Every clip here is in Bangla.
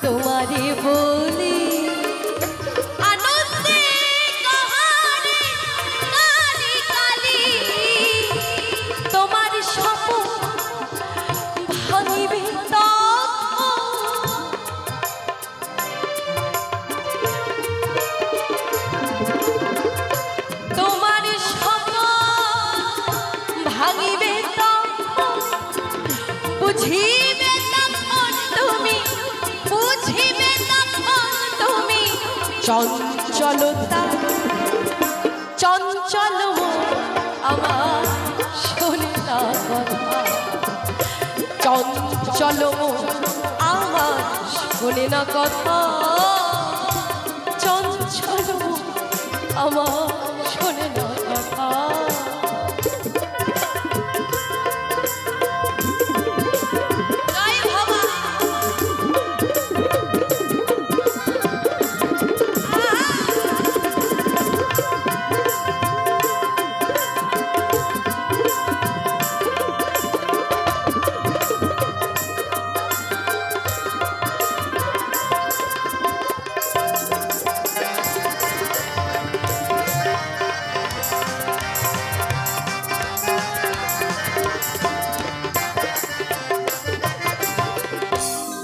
তোমারে বলি আনন্দে কাহারে কালি কালি তোমার স্বপ্ন ভাঙিবে তোমার স্বপ্ন ভাঙিবে বুঝিবে চঞ্চলতা চঞ্চল আমার শোনে না কথা চঞ্চল আমার শোনে না কথা চঞ্চল আমার শোনে না কথা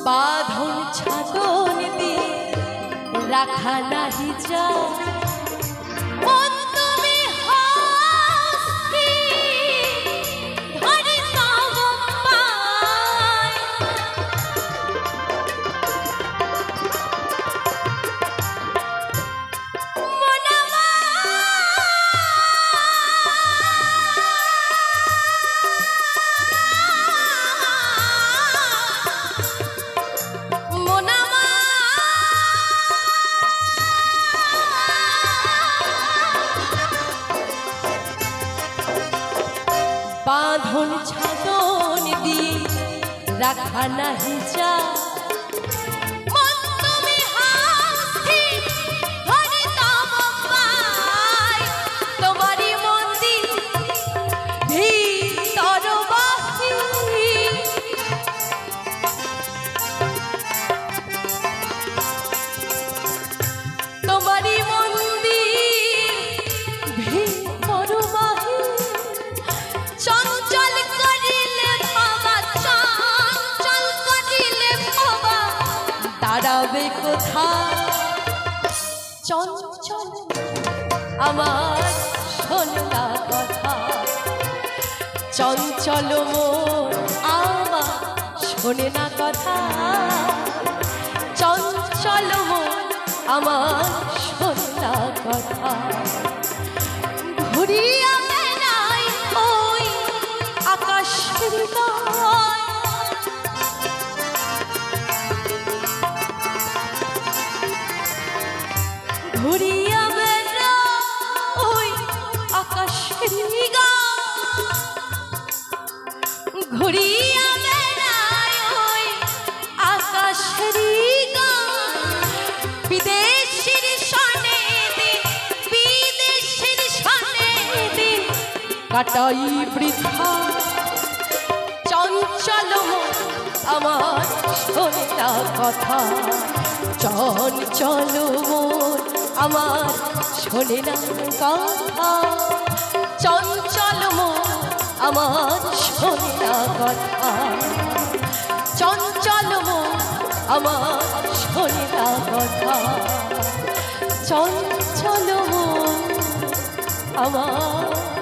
বাঁধন ছাগল দিয়ে রাখা নাহি যায় বাঁধন ছাগল দিয়ে রাখা নাহি যায় তোমারই মন্দির ভিতর বাহির তোমারই ভিতর বাহির চঞ্চল করিলে ভাবা দাঁড়াবে কোথায় চঞ্চল আমার শোনা কথা চঞ্চল মন আমার শোনে না কথা চঞ্চল মন আমার শোনা কথা ঘুরিয়া বেড়াই ওই আকাশের গায় ঘুরিয়া বেড়া ওই আকাশের গায় ঘুরিয়া বেড়াই ওই আকাশের গায় বিদেশের সনে দিন বিদেশের সনে দিন কাটাই বৃথা চঞ্চল আমার শোনে না কথা চঞ্চল মন আমার শোনে না কথা চঞ্চল মন আমার শোনে না কথা চঞ্চল মন আমার শোনে না কথা চঞ্চল মন আমার